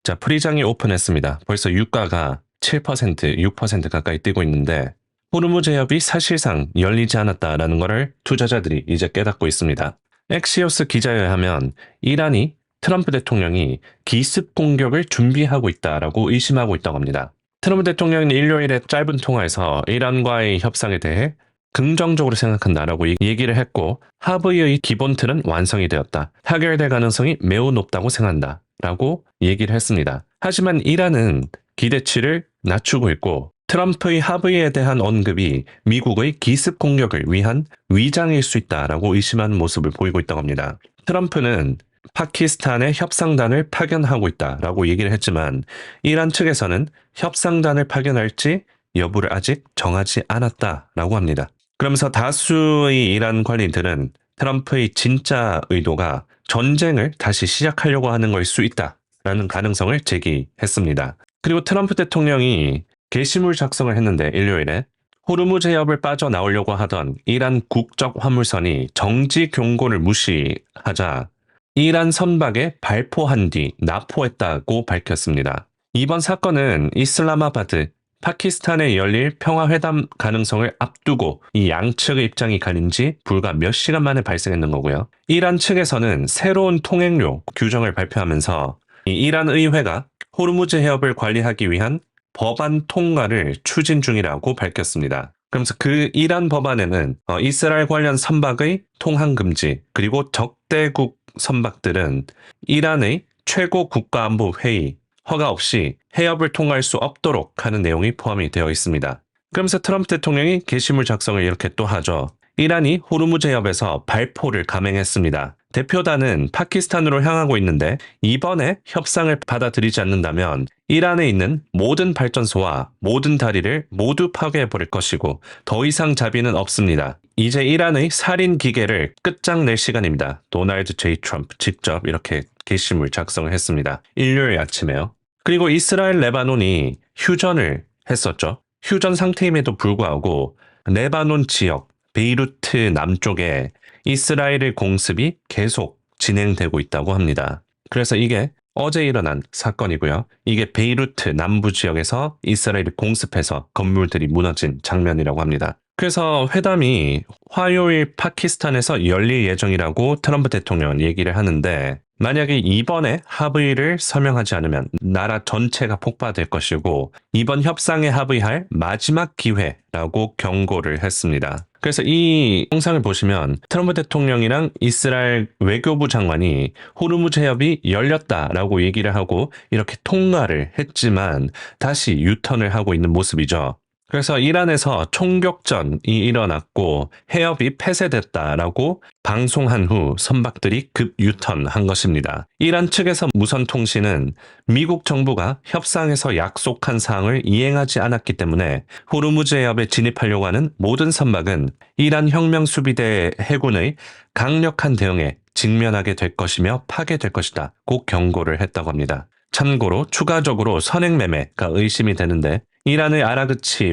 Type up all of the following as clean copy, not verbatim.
자, 프리장이 오픈했습니다. 벌써 유가가 7%, 6% 가까이 뛰고 있는데 호르무즈 해협이 사실상 열리지 않았다라는 것을 투자자들이 이제 깨닫고 있습니다. 엑시오스 기자에 의하면 이란이 트럼프 대통령이 기습 공격을 준비하고 있다라고 의심하고 있다고 합니다. 트럼프 대통령은 일요일에 짧은 통화에서 이란과의 협상에 대해 긍정적으로 생각한다라고 얘기를 했고 합의의 기본 틀은 완성이 되었다. 타결될 가능성이 매우 높다고 생각한다. 라고 얘기를 했습니다. 하지만 이란은 기대치를 낮추고 있고 트럼프의 합의에 대한 언급이 미국의 기습 공격을 위한 위장일 수 있다라고 의심하는 모습을 보이고 있다고 합니다. 트럼프는 파키스탄에 협상단을 파견하고 있다라고 얘기를 했지만 이란 측에서는 협상단을 파견할지 여부를 아직 정하지 않았다라고 합니다. 그러면서 다수의 이란 관리들은 트럼프의 진짜 의도가 전쟁을 다시 시작하려고 하는 걸 수 있다라는 가능성을 제기했습니다. 그리고 트럼프 대통령이 게시물 작성을 했는데 일요일에 호르무즈 해협을 빠져나오려고 하던 이란 국적 화물선이 정지 경고를 무시하자 이란 선박에 발포한 뒤 납포했다고 밝혔습니다. 이번 사건은 이슬라마바드, 파키스탄에 열릴 평화회담 가능성을 앞두고 이 양측의 입장이 갈린 지 불과 몇 시간 만에 발생했는 거고요. 이란 측에서는 새로운 통행료 규정을 발표하면서 이 이란 의회가 호르무즈 해협을 관리하기 위한 법안 통과를 추진 중이라고 밝혔습니다. 그러면서 그 이란 법안에는 이스라엘 관련 선박의 통항 금지 그리고 적대국 선박들은 이란의 최고 국가안보 회의 허가 없이 해협을 통과할 수 없도록 하는 내용이 포함이 되어 있습니다. 그러면서 트럼프 대통령이 게시물 작성을 이렇게 또 하죠. 이란이 호르무즈 해협에서 발포를 감행했습니다. 대표단은 파키스탄으로 향하고 있는데 이번에 협상을 받아들이지 않는다면 이란에 있는 모든 발전소와 모든 다리를 모두 파괴해버릴 것이고 더 이상 자비는 없습니다. 이제 이란의 살인 기계를 끝장낼 시간입니다. 도널드 제이 트럼프 직접 이렇게 게시물 작성을 했습니다. 일요일 아침에요. 그리고 이스라엘 레바논이 휴전을 했었죠. 휴전 상태임에도 불구하고 레바논 지역 베이루트 남쪽에 이스라엘의 공습이 계속 진행되고 있다고 합니다. 그래서 이게 어제 일어난 사건이고요. 이게 베이루트 남부 지역에서 이스라엘이 공습해서 건물들이 무너진 장면이라고 합니다. 그래서 회담이 화요일 파키스탄에서 열릴 예정이라고 트럼프 대통령은 얘기를 하는데 만약에 이번에 합의를 서명하지 않으면 나라 전체가 폭파될 것이고 이번 협상에 합의할 마지막 기회라고 경고를 했습니다. 그래서 이 영상을 보시면 트럼프 대통령이랑 이스라엘 외교부 장관이 호르무즈 해협이 열렸다라고 얘기를 하고 이렇게 통과를 했지만 다시 유턴을 하고 있는 모습이죠. 그래서 이란에서 총격전이 일어났고 해협이 폐쇄됐다라고 방송한 후 선박들이 급 유턴한 것입니다. 이란 측에서 무선 통신은 미국 정부가 협상에서 약속한 사항을 이행하지 않았기 때문에 호르무즈 해협에 진입하려고 하는 모든 선박은 이란 혁명수비대 해군의 강력한 대응에 직면하게 될 것이며 파괴될 것이다. 꼭 경고를 했다고 합니다. 참고로 추가적으로 선행매매가 의심이 되는데 이란의 아라그치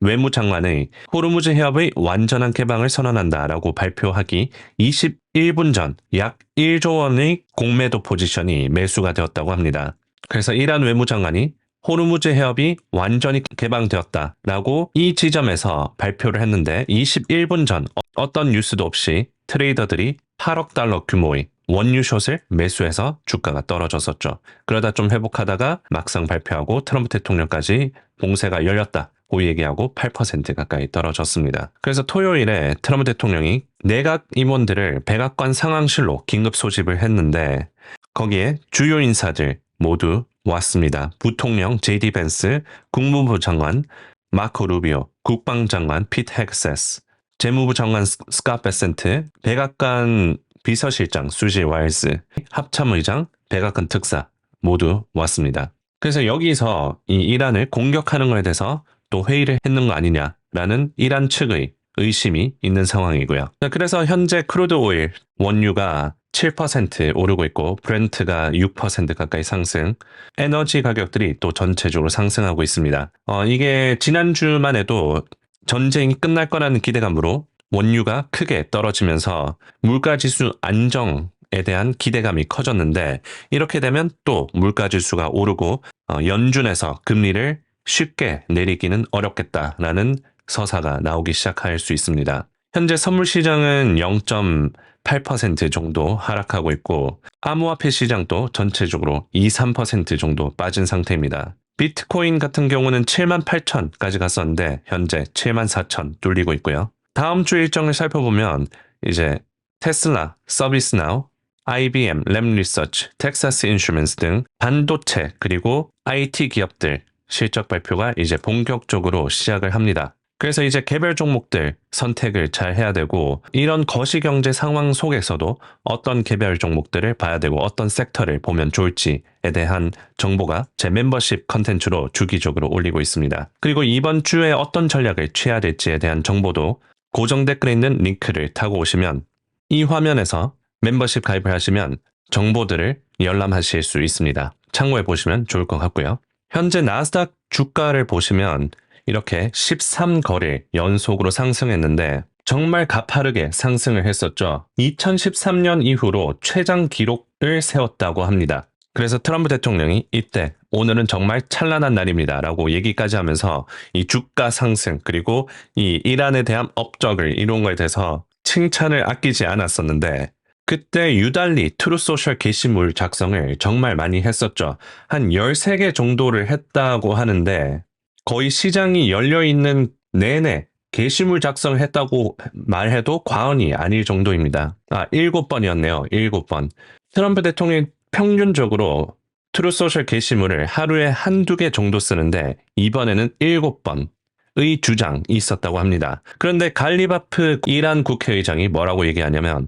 외무장관의 호르무즈 해협의 완전한 개방을 선언한다라고 발표하기 21분 전 약 1조 원의 공매도 포지션이 매수가 되었다고 합니다. 그래서 이란 외무장관이 호르무즈 해협이 완전히 개방되었다라고 이 지점에서 발표를 했는데 21분 전 어떤 뉴스도 없이 트레이더들이 8억 달러 규모의 원유숏을 매수해서 주가가 떨어졌었죠. 그러다 좀 회복하다가 막상 발표하고 트럼프 대통령까지 봉쇄가 열렸다고 얘기하고 8% 가까이 떨어졌습니다. 그래서 토요일에 트럼프 대통령이 내각 임원들을 백악관 상황실로 긴급 소집을 했는데 거기에 주요 인사들 모두 왔습니다. 부통령 제이디 벤스, 국무부 장관 마코 루비오, 국방장관 피트 헥세스, 재무부 장관 스캇 베센트, 백악관 비서실장 수지 와일스, 합참의장, 백악관 특사 모두 왔습니다. 그래서 여기서 이 이란을 공격하는 것에 대해서 또 회의를 했는 거 아니냐라는 이란 측의 의심이 있는 상황이고요. 그래서 현재 크루드 오일 원유가 7% 오르고 있고 브렌트가 6% 가까이 상승, 에너지 가격들이 또 전체적으로 상승하고 있습니다. 이게 지난주만 해도 전쟁이 끝날 거라는 기대감으로 원유가 크게 떨어지면서 물가지수 안정에 대한 기대감이 커졌는데 이렇게 되면 또 물가지수가 오르고 연준에서 금리를 쉽게 내리기는 어렵겠다라는 서사가 나오기 시작할 수 있습니다. 현재 선물 시장은 0.8% 정도 하락하고 있고 암호화폐 시장도 전체적으로 2, 3% 정도 빠진 상태입니다. 비트코인 같은 경우는 78,000까지 갔었는데 현재 74,000 뚫리고 있고요. 다음 주 일정을 살펴보면 이제 테슬라, 서비스나우, IBM, 램리서치, 텍사스 인슈런스 등 반도체 그리고 IT 기업들 실적 발표가 이제 본격적으로 시작을 합니다. 그래서 이제 개별 종목들 선택을 잘 해야 되고 이런 거시경제 상황 속에서도 어떤 개별 종목들을 봐야 되고 어떤 섹터를 보면 좋을지에 대한 정보가 제 멤버십 컨텐츠로 주기적으로 올리고 있습니다. 그리고 이번 주에 어떤 전략을 취해야 될지에 대한 정보도 고정 댓글에 있는 링크를 타고 오시면 이 화면에서 멤버십 가입을 하시면 정보들을 열람하실 수 있습니다. 참고해 보시면 좋을 것 같고요. 현재 나스닥 주가를 보시면 이렇게 13거래 연속으로 상승했는데 정말 가파르게 상승을 했었죠. 2013년 이후로 최장 기록을 세웠다고 합니다. 그래서 트럼프 대통령이 이때 오늘은 정말 찬란한 날입니다 라고 얘기까지 하면서 이 주가 상승 그리고 이 이란에 대한 업적을 이룬 거에 대해서 칭찬을 아끼지 않았었는데 그때 유달리 트루소셜 게시물 작성을 정말 많이 했었죠. 한 13개 정도를 했다고 하는데 거의 시장이 열려있는 내내 게시물 작성했다고 말해도 과언이 아닐 정도입니다. 7번이었네요. 7번. 트럼프 대통령이 평균적으로 트루소셜 게시물을 하루에 한두 개 정도 쓰는데 이번에는 7번의 주장이 있었다고 합니다. 그런데 갈리바프 이란 국회의장이 뭐라고 얘기하냐면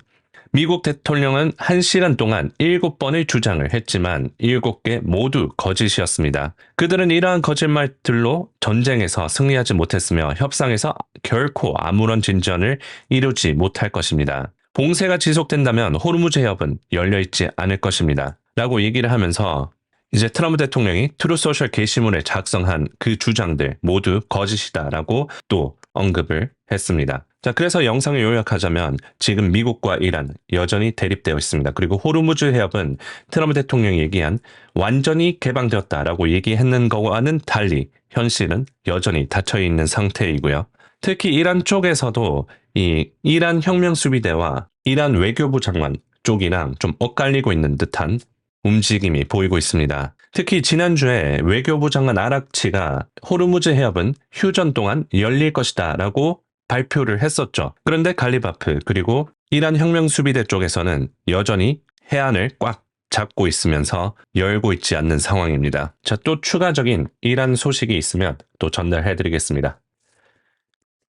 미국 대통령은 1시간 동안 7번의 주장을 했지만 7개 모두 거짓이었습니다. 그들은 이러한 거짓말들로 전쟁에서 승리하지 못했으며 협상에서 결코 아무런 진전을 이루지 못할 것입니다. 봉쇄가 지속된다면 호르무즈 해협은 열려있지 않을 것입니다. 라고 얘기를 하면서 이제 트럼프 대통령이 트루소셜 게시물에 작성한 그 주장들 모두 거짓이다라고 또 언급을 했습니다. 자, 그래서 영상을 요약하자면 지금 미국과 이란 여전히 대립되어 있습니다. 그리고 호르무즈 해협은 트럼프 대통령이 얘기한 완전히 개방되었다라고 얘기했는 것과는 달리 현실은 여전히 닫혀 있는 상태이고요. 특히 이란 쪽에서도 이 이란 혁명수비대와 이란 외교부 장관 쪽이랑 좀 엇갈리고 있는 듯한 움직임이 보이고 있습니다. 특히 지난주에 외교부 장관 아락치가 호르무즈 해협은 휴전 동안 열릴 것이다 라고 발표를 했었죠. 그런데 갈리바프 그리고 이란 혁명수비대 쪽에서는 여전히 해안을 꽉 잡고 있으면서 열고 있지 않는 상황입니다. 자, 또 추가적인 이란 소식이 있으면 또 전달해 드리겠습니다.